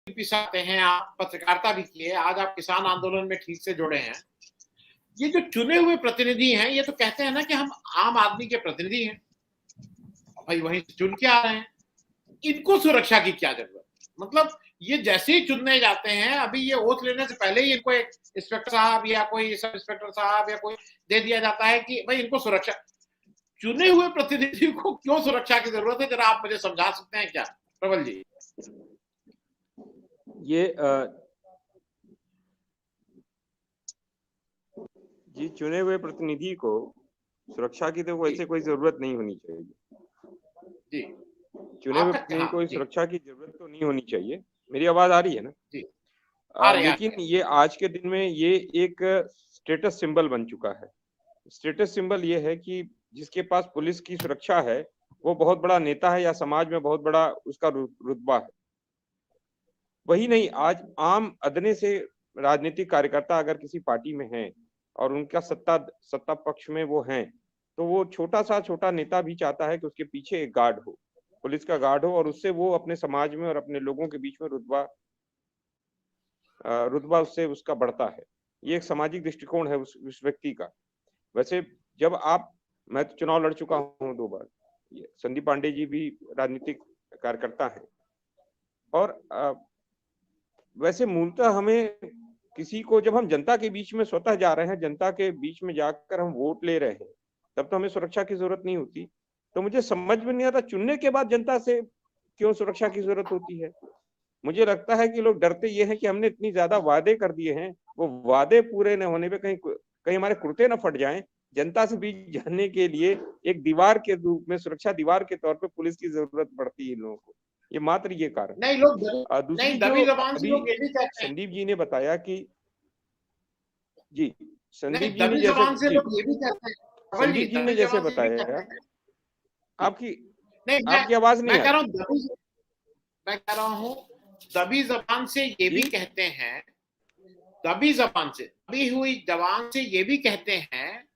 आते हैं, आप पत्रकारिता भी किए, आज आप किसान आंदोलन में ठीक से जुड़े हैं। ये जो चुने हुए प्रतिनिधि हैं, ये तो कहते हैं ना कि हम आम आदमी के प्रतिनिधि हैं, भाई वहीं चुन के आ रहे हैं, इनको सुरक्षा की क्या जरूरत? मतलब ये जैसे ही चुनने जाते हैं, अभी ये ओथ लेने से पहले ही इनको एक इंस्पेक्टर साहब या कोई सब इंस्पेक्टर साहब या कोई दे दिया जाता है कि भाई इनको सुरक्षा। चुने हुए प्रतिनिधि को क्यों सुरक्षा की जरूरत है, जरा आप मुझे समझा सकते हैं क्या प्रबल जी? ये जी चुने हुए प्रतिनिधि को सुरक्षा की तो वैसे कोई जरूरत नहीं होनी चाहिए जी। चुने हुए प्रतिनिधि को सुरक्षा की जरूरत तो नहीं होनी चाहिए। मेरी आवाज आ रही है ना जी? लेकिन ये आज के दिन में ये एक स्टेटस सिंबल बन चुका है। स्टेटस सिंबल ये है कि जिसके पास पुलिस की सुरक्षा है वो बहुत बड़ा नेता है या समाज में बहुत बड़ा उसका रुतबा है। वही नहीं, आज आम अदने से राजनीतिक कार्यकर्ता अगर किसी पार्टी में है और उनका सत्ता पक्ष में वो हैं, तो वो छोटा नेता भी चाहता है कि उसके पीछे एक गार्ड हो, पुलिस का गार्ड हो, और उससे वो अपने समाज में और अपने लोगों के बीच में रुतबा उससे उसका बढ़ता है। ये एक सामाजिक दृष्टिकोण है उस व्यक्ति का। वैसे जब मैं तो चुनाव लड़ चुका हूँ 2 बार, संदीप पांडे जी भी राजनीतिक कार्यकर्ता हैं, और वैसे मूलतः हमें किसी को, जब हम जनता के बीच में स्वतः जा रहे हैं, जनता के बीच में जाकर हम वोट ले रहे हैं, तब तो हमें सुरक्षा की जरूरत नहीं होती। तो मुझे समझ में नहीं आता चुनने के बाद जनता से क्यों सुरक्षा की जरूरत होती है। मुझे लगता है कि लोग डरते ये हैं कि हमने इतनी ज्यादा वादे कर दिए हैं, वो वादे पूरे न होने पे कहीं हमारे कुर्ते न फट जाएं। जनता से बीच जाने के लिए एक दीवार के रूप में, सुरक्षा दीवार के तौर पे पुलिस की जरूरत पड़ती है इन लोगों को। ये मात्र ये कारण। नहीं, लोग दूसरी दबी जो जबान से अभी लोग ये भी कहते हैं। संदीप जी ने बताया कि जी नहीं, संदीप जी ने दबी जैसे जबान से जी लोग ये भी कहते हैं, प्रबल जी, संदीप जी ने दबी जैसे जबान से ये भी कहते बताया, हैं। आपकी नहीं, आपकी आवाज नहीं मैं आ कह रहा रही। हूँ मैं कह रहा हूँ दबी जबान से ये भी जी कहते हैं, दबी जबान से, दबी हुई जबान से ये भी कहते हैं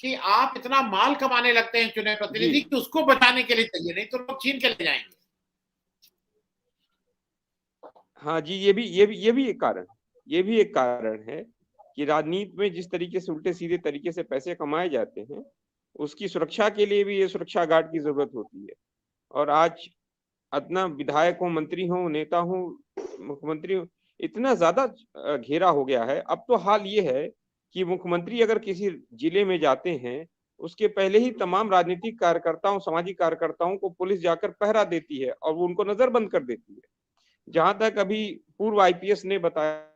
कि आप इतना माल कमाने लगते हैं चुने जी प्रतिनिधि कि उसको बचाने के लिए चाहिए, नहीं तो लोग छीन के ले जाएंगे। हाँ जी, ये भी एक कारण, ये भी एक कारण है कि राजनीति में जिस तरीके से उल्टे सीधे तरीके से पैसे कमाए जाते हैं, उसकी सुरक्षा के लिए भी ये सुरक्षा गार्ड की जरूरत होती है। और आज अपना विधायक हो, मंत्री हो, नेता हो, मुख्यमंत्री हो, इतना ज्यादा घेरा हो गया है। अब तो हाल ये है कि मुख्यमंत्री अगर किसी जिले में जाते हैं, उसके पहले ही तमाम राजनीतिक कार्यकर्ताओं, सामाजिक कार्यकर्ताओं को पुलिस जाकर पहरा देती है और वो उनको नजरबंद कर देती है। जहां तक अभी पूर्व आईपीएस ने बताया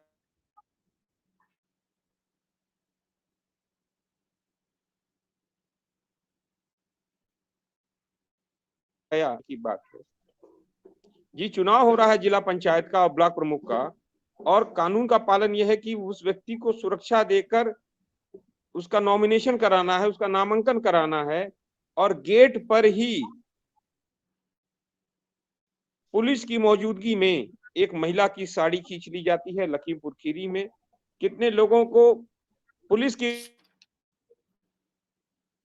की बात है जी, चुनाव हो रहा है जिला पंचायत का और ब्लॉक प्रमुख का, और कानून का पालन यह है कि उस व्यक्ति को सुरक्षा देकर उसका नॉमिनेशन कराना है, उसका नामांकन कराना है, और गेट पर ही पुलिस की मौजूदगी में एक महिला की साड़ी खींच ली जाती है। लखीमपुर खीरी में कितने लोगों को पुलिस की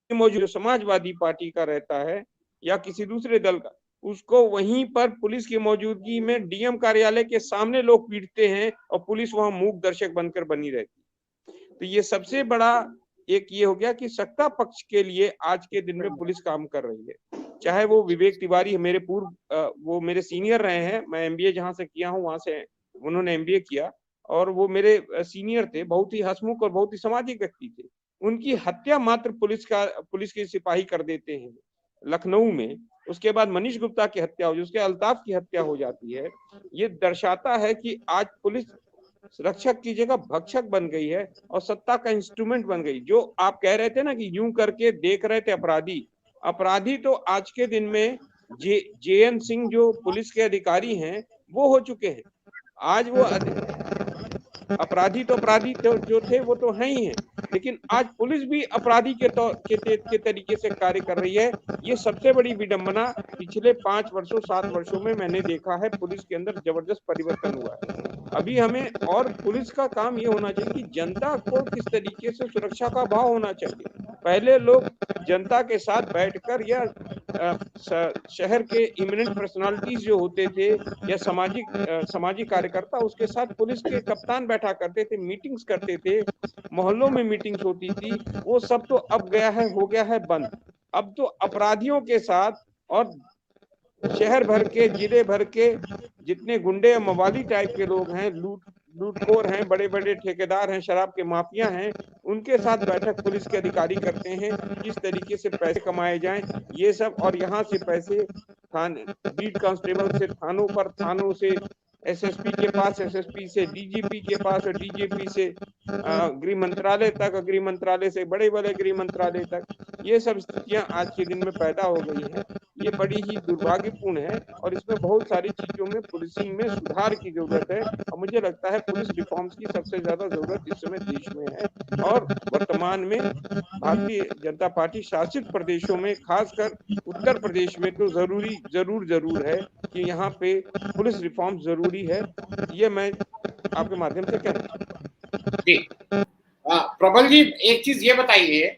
मौजूद समाजवादी पार्टी का रहता है या किसी दूसरे दल का, उसको वहीं पर पुलिस की मौजूदगी में डीएम कार्यालय के सामने लोग पीटते हैं और पुलिस वहां मूक दर्शक बनकर बनी रहती है। तो ये सबसे बड़ा एक ये हो गया कि सत्ता पक्ष के लिए आज के दिन में पुलिस काम कर रही है। चाहे वो विवेक तिवारी मेरे वो मेरे सीनियर रहे हैं, मैं एमबीए जहां से किया हूं वहां से उन्होंने एमबीए किया, और वो मेरे सीनियर थे, बहुत ही हंसमुख और बहुत ही सामाजिक व्यक्ति थे। उनकी हत्या मात्र पुलिस के सिपाही कर देते हैं लखनऊ में। उसके बाद मनीष गुप्ता की हत्या हो, उसके अल्ताफ की हत्या हो जाती है। ये दर्शाता है कि आज पुलिस रक्षक की जगह भक्षक बन गई है और सत्ता का इंस्ट्रूमेंट बन गई। जो आप कह रहे थे ना कि यूं करके देख रहे थे अपराधी तो आज के दिन में जेएन सिंह जो पुलिस के अधिकारी हैं वो हो चुके हैं। आज वो अपराधी तो जो थे वो तो हैं ही हैं, लेकिन आज पुलिस भी अपराधी के तरीके से कार्य कर रही है। ये सबसे बड़ी विडंबना पिछले 5 वर्षों 7 वर्षों में मैंने देखा है। पुलिस के अंदर जबरदस्त परिवर्तन हुआ है। अभी हमें और पुलिस का काम ये होना चाहिए कि जनता को किस तरीके से सुरक्षा का भाव होना चाहिए। पहले लोग जनता के साथ बैठकर या शहर के इमिनेंट पर्सनालिटीज जो होते थे या सामाजिक कार्यकर्ता, उसके साथ पुलिस के कप्तान बैठा करते थे, मीटिंग्स करते थे, मोहल्लों में मीटिंग्स होती थी। वो सब तो अब हो गया है बंद। अब तो अपराधियों के साथ और शहर भर के, जिले भर के जितने गुंडे मवाली टाइप के लोग हैं, लूटखोर हैं, बड़े बड़े ठेकेदार हैं, शराब के माफिया हैं, उनके साथ बैठक पुलिस के अधिकारी करते हैं किस तरीके से पैसे कमाए जाएं, ये सब। और यहाँ से पैसे थाने, बीट कांस्टेबल से थानों पर, थानों से एसएसपी के पास, एसएसपी से डीजीपी के पास, और डीजीपी से गृह मंत्रालय तक, गृह मंत्रालय से बड़े बड़े गृह मंत्रालय तक, ये सब स्थितियां आज के दिन में पैदा हो गई है। ये बड़ी ही दुर्भाग्यपूर्ण है और इसमें बहुत सारी चीजों में पुलिसिंग में सुधार की जरूरत है। और मुझे लगता है पुलिस रिफॉर्म्स की सबसे ज्यादा जरूरत इस समय देश में है। और वर्तमान में भारतीय जनता पार्टी शासित प्रदेशों में, खासकर उत्तर प्रदेश में तो जरूर है कि यहाँ पे पुलिस रिफॉर्म जरूरी है। ये मैं आपके माध्यम से कहना जी। प्रबल जी, एक चीज ये बताइए,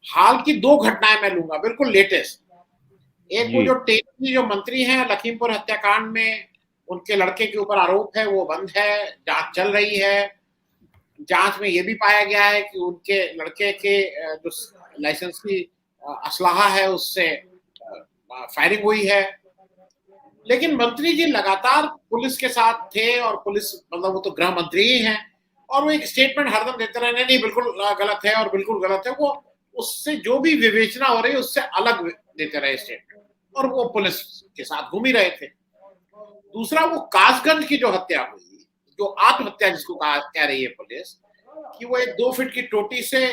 हाल की 2 घटनाएं मैं लूंगा, बिल्कुल लेटेस्ट। एक वो जो टेनी जो मंत्री हैं लखीमपुर हत्याकांड में, उनके लड़के के ऊपर आरोप है, वो बंद है, जांच चल रही है। जांच में ये भी पाया गया है कि उनके लड़के के जो लाइसेंस की असलाहा है उससे फायरिंग हुई है। लेकिन मंत्री जी लगातार पुलिस के साथ थे, और पुलिस मतलब वो तो गृह मंत्री ही हैं, और वो एक स्टेटमेंट हरदम देते रहे, नहीं बिल्कुल गलत है और बिल्कुल गलत है। वो उससे जो भी विवेचना हो रही है उससे अलग देते रहे स्टेटमेंट, और वो पुलिस के साथ घूम ही रहे थे। दूसरा, वो कासगंज की जो हत्या हुई, जो आत्महत्या जिसको कह रही है पुलिस, कि वो एक 2 फीट की टोटी से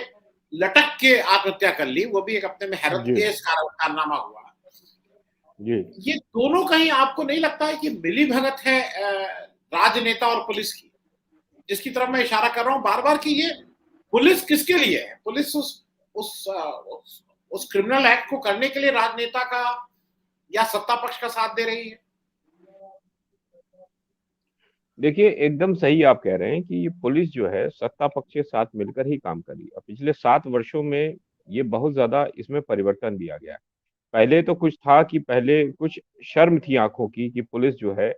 लटक के आत्महत्या कर ली, वो भी एक अपने में हैरतंगेज कारनामा हुआ। ये दोनों कहीं आपको नहीं लगता है कि मिली भगत है राजनेता और पुलिस की, जिसकी तरफ मैं इशारा कर रहा हूं बार बार, कि ये पुलिस किसके लिए है? पुलिस उस क्रिमिनल एक्ट को करने के लिए राजनेता का या सत्ता पक्ष का साथ दे रही है? देखिए, एकदम सही आप कह रहे हैं कि ये पुलिस जो है सत्ता पक्ष के साथ मिलकर ही काम कर रही है। पिछले 7 वर्षों में ये बहुत ज्यादा इसमें परिवर्तन भी आ गया है। पहले तो कुछ था कि पहले कुछ शर्म थी आंखों की कि पुलिस जो है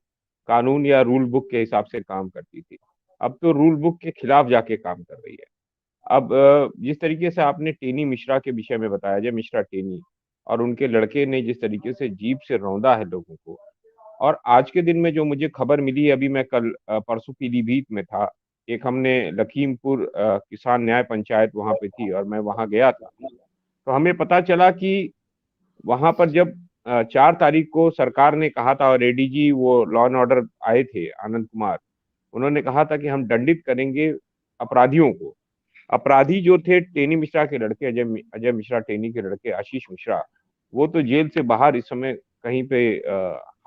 कानून या रूल बुक के हिसाब से काम करती थी। अब तो रूल बुक के खिलाफ जाके काम कर रही है। अब जिस तरीके से आपने टेनी मिश्रा के विषय में बताया, जय मिश्रा टेनी, और उनके लड़के ने जिस तरीके से जीप से रौंदा है लोगों को, और आज के दिन में जो मुझे खबर मिली, अभी मैं कल परसों पीलीभीत में था, एक हमने लखीमपुर किसान न्याय पंचायत वहां पे थी और मैं वहां गया था, तो हमें पता चला कि वहां पर जब 4 तारीख को सरकार ने कहा था, और एडीजी वो लॉ एंड ऑर्डर आए थे आनंद कुमार, उन्होंने कहा था कि हम दंडित करेंगे अपराधियों को। अपराधी जो थे टेनी मिश्रा के लड़के, अजय मिश्रा टेनी के लड़के आशीष मिश्रा, वो तो जेल से बाहर इस समय कहीं पे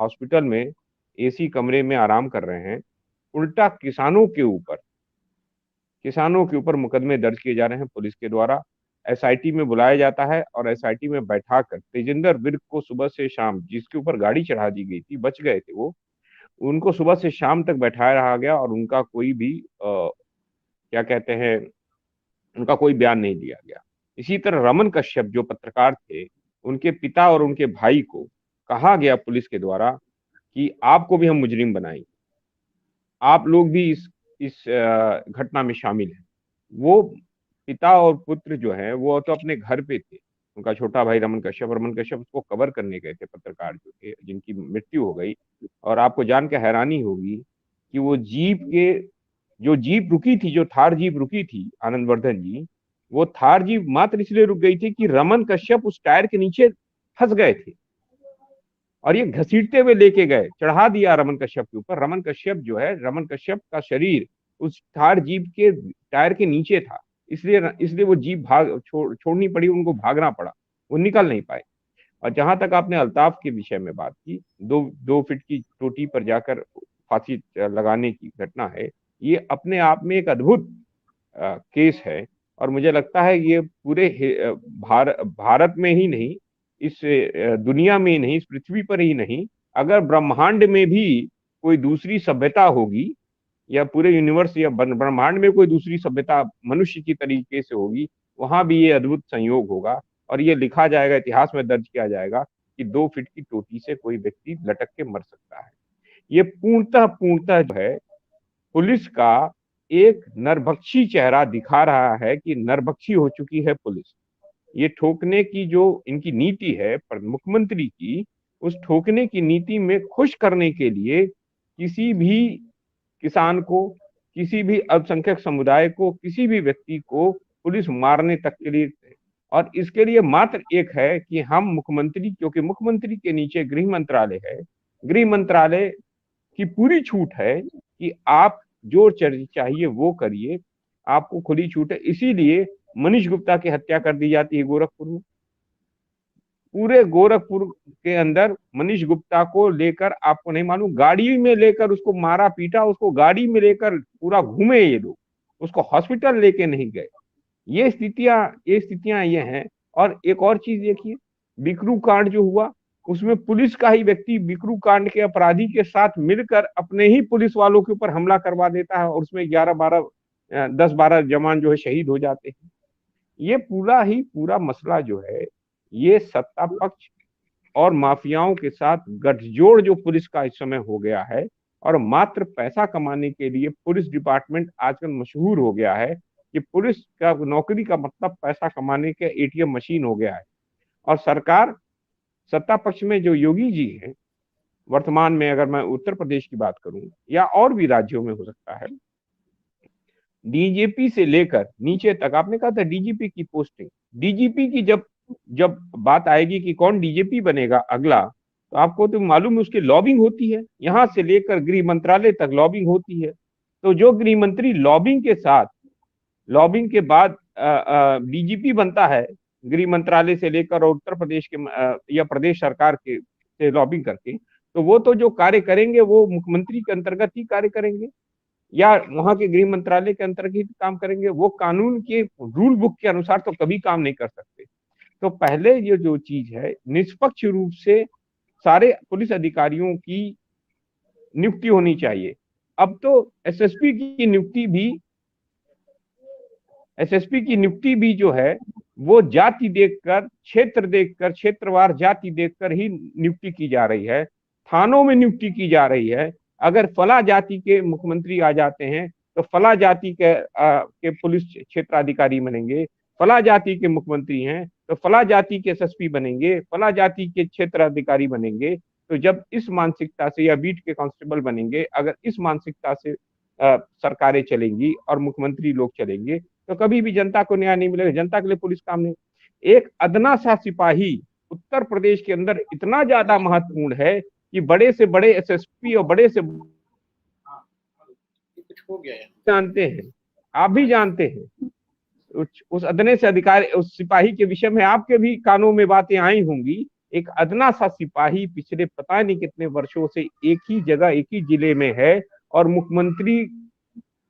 हॉस्पिटल में एसी कमरे में आराम कर रहे हैं। उल्टा किसानों के ऊपर मुकदमे दर्ज किए जा रहे हैं पुलिस के द्वारा। एसआईटी में बुलाया जाता है और एसआईटी में बैठाकर तेजिंदर विर्क को सुबह से शाम, जिसके ऊपर गाड़ी चढ़ा दी गई थी, बच गए थे वो, उनको सुबह से शाम तक बैठाया रहा गया और उनका कोई भी क्या कहते हैं, उनका कोई बयान नहीं दिया गया। इसी तरह रमन कश्यप जो पत्रकार थे, उनके पिता और उनके भाई को कहा गया पुलिस के द्वारा कि आपको भी हम मुजरिम बनाएंगे, आप लोग भी इस घटना में शामिल हैं। वो पिता और पुत्र जो है वो तो अपने घर पे थे, उनका छोटा भाई रमन कश्यप उसको कवर करने गए थे, पत्रकार जो थे जिनकी मृत्यु हो गई। और आपको जान के हैरानी होगी कि वो जीप रुकी थी, जो थार जीप रुकी थी, आनंदवर्धन जी, वो थार जीप मात्र इसलिए रुक गई थी कि रमन कश्यप उस टायर के नीचे फंस गए थे और ये घसीटते हुए लेके गए, चढ़ा दिया रमन कश्यप के ऊपर। रमन कश्यप का शरीर उस थार जीप के टायर के नीचे था, इसलिए वो जीप छोड़नी पड़ी, उनको भागना पड़ा, वो निकल नहीं पाए। और जहां तक आपने अल्ताफ के विषय में बात की, 2 फीट की चोटी पर जाकर फांसी लगाने की घटना है, ये अपने आप में एक अद्भुत केस है। और मुझे लगता है ये पूरे भारत में ही नहीं, इस दुनिया में ही नहीं, इस पृथ्वी पर ही नहीं, अगर ब्रह्मांड में भी कोई दूसरी सभ्यता होगी, या पूरे यूनिवर्स या ब्रह्मांड में कोई दूसरी सभ्यता मनुष्य की तरीके से होगी, वहां भी ये अद्भुत संयोग होगा और ये लिखा जाएगा, इतिहास में दर्ज किया जाएगा कि 2 फीट की टोटी से कोई व्यक्ति लटक के मर सकता है। ये पूर्णतः पूर्णतः जो है पुलिस का एक नरभक्षी चेहरा दिखा रहा है कि नरभक्षी हो चुकी है पुलिस। ये ठोकने की जो इनकी नीति है मुख्यमंत्री की, उस ठोकने की नीति में खुश करने के लिए किसी भी किसान को, किसी भी अल्पसंख्यक समुदाय को, किसी भी व्यक्ति को पुलिस मारने तक के लिए, और इसके लिए मात्र एक है कि हम मुख्यमंत्री, क्योंकि मुख्यमंत्री के नीचे गृह मंत्रालय है, गृह मंत्रालय की पूरी छूट है कि आप जो चाहिए वो करिए, आपको खुली छूट है। इसीलिए मनीष गुप्ता की हत्या कर दी जाती है गोरखपुर में। पूरे गोरखपुर के अंदर मनीष गुप्ता को लेकर, आपको नहीं मालूम, गाड़ी में लेकर उसको मारा पीटा, उसको गाड़ी में लेकर पूरा घूमे ये लोग, उसको हॉस्पिटल लेके नहीं गए। ये स्थितियां ये हैं। और एक और चीज देखिए, बिकरू कांड जो हुआ, उसमें पुलिस का ही व्यक्ति बिकरू कांड के अपराधी के साथ मिलकर अपने ही पुलिस वालों के ऊपर हमला करवा देता है और उसमें 10-12 जवान जो है शहीद हो जाते हैं। ये पूरा मसला जो है, ये सत्ता पक्ष और माफियाओं के साथ गठजोड़ जो पुलिस का इस समय हो गया है, और मात्र पैसा कमाने के लिए पुलिस डिपार्टमेंट आजकल मशहूर हो गया है कि पुलिस का नौकरी का मतलब पैसा कमाने के एटीएम मशीन हो गया है। और सरकार, सत्ता पक्ष में जो योगी जी हैं वर्तमान में, अगर मैं उत्तर प्रदेश की बात करूं या और भी राज्यों में हो सकता है, डीजीपी से लेकर नीचे तक, आपने कहा था डीजीपी की पोस्टिंग, डीजीपी की जब बात आएगी कि कौन डीजीपी बनेगा अगला, तो आपको तो मालूम है उसकी लॉबिंग होती है, यहां से लेकर गृह मंत्रालय तक लॉबिंग होती है। तो जो गृह मंत्री लॉबिंग के बाद डीजीपी बनता है, गृह मंत्रालय से लेकर और उत्तर प्रदेश के या प्रदेश सरकार के से लॉबिंग करके, तो वो तो जो कार्य करेंगे वो मुख्यमंत्री के अंतर्गत ही कार्य करेंगे या वहां के गृह मंत्रालय के अंतर्गत ही काम करेंगे। वो कानून के रूल बुक के अनुसार तो कभी काम नहीं कर सकते। तो पहले ये जो चीज है, निष्पक्ष रूप से सारे पुलिस अधिकारियों की नियुक्ति होनी चाहिए। अब तो एसएसपी की नियुक्ति भी जो है वो जाति देखकर, क्षेत्रवार जाति देखकर ही नियुक्ति की जा रही है, थानों में नियुक्ति की जा रही है। अगर फला जाति के मुख्यमंत्री आ जाते हैं तो फला जाति के पुलिस क्षेत्राधिकारी बनेंगे, फला जाति के मुख्यमंत्री हैं तो फला जाति के एसएसपी बनेंगे, फला जाति के क्षेत्राधिकारी बनेंगे। तो जब इस मानसिकता से, या बीट के कांस्टेबल बनेंगे, अगर इस मानसिकता से सरकारें चलेंगी और मुख्यमंत्री लोग चलेंगे तो कभी भी जनता को न्याय नहीं मिलेगा। जनता के लिए पुलिस काम नहीं। एक अदना सा सिपाही उत्तर प्रदेश के अंदर इतना ज्यादा महत्वपूर्ण है कि बड़े से बड़े एसएसपी और बड़े से कुछ हो गया है, जानते हैं, आप भी जानते हैं, उस अदने से अधिकारी, उस सिपाही के विषय में आपके भी कानों में बातें आई होंगी। एक अदना सा सिपाही पिछले पता नहीं कितने वर्षों से एक ही जगह, एक ही जिले में है और मुख्यमंत्री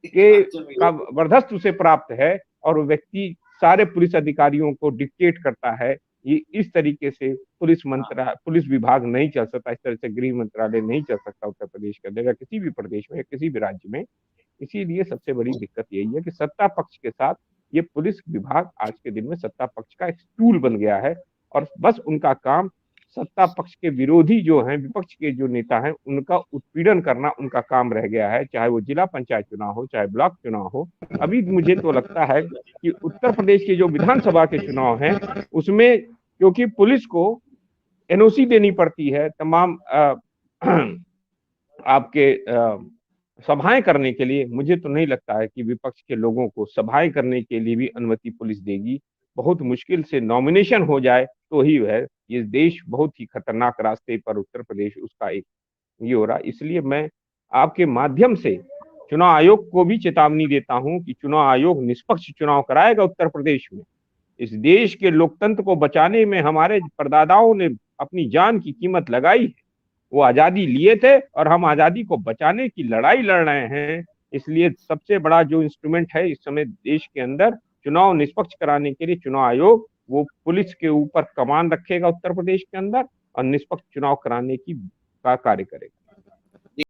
के का बर्दस्त उसे प्राप्त है, और वो व्यक्ति सारे पुलिस अधिकारियों को डिक्टेट करता है। ये इस तरीके से पुलिस विभाग नहीं चल सकता, इस तरह से गृह मंत्रालय नहीं चल सकता उत्तर प्रदेश के अंदर या किसी भी प्रदेश में, किसी भी राज्य में। इसीलिए सबसे बड़ी दिक्कत यही है कि सत्ता पक्ष के साथ ये पुलिस विभाग आज के दिन में सत्ता पक्ष का एक टूल बन गया है, और बस उनका काम सत्ता पक्ष के विरोधी जो हैं, विपक्ष के जो नेता हैं, उनका उत्पीड़न करना उनका काम रह गया है, चाहे वो जिला पंचायत चुनाव हो, चाहे ब्लॉक चुनाव हो। अभी मुझे तो लगता है कि उत्तर प्रदेश के जो विधानसभा के चुनाव हैं उसमें, क्योंकि पुलिस को एनओसी देनी पड़ती है तमाम आपके सभाएं करने के लिए, मुझे तो नहीं लगता है कि विपक्ष के लोगों को सभाएं करने के लिए भी अनुमति पुलिस देगी। बहुत मुश्किल से नॉमिनेशन हो जाए तो ही है। ये देश बहुत ही खतरनाक रास्ते पर उत्तर प्रदेश उसका एक ये हो रहा। इसलिए मैं आपके माध्यम से चुनाव आयोग को भी चेतावनी देता हूं कि चुनाव आयोग निष्पक्ष चुनाव कराएगा उत्तर प्रदेश में। इस देश के लोकतंत्र को बचाने में हमारे परदादाओं ने अपनी जान की कीमत लगाई है। वो आजादी लिए थे और हम आजादी को बचाने की लड़ाई लड़ रहे हैं। इसलिए सबसे बड़ा जो इंस्ट्रूमेंट है इस समय देश के अंदर चुनाव निष्पक्ष कराने के लिए, चुनाव आयोग वो पुलिस के ऊपर कमान रखेगा उत्तर प्रदेश के अंदर और निष्पक्ष चुनाव कराने की का कार्य करेगा।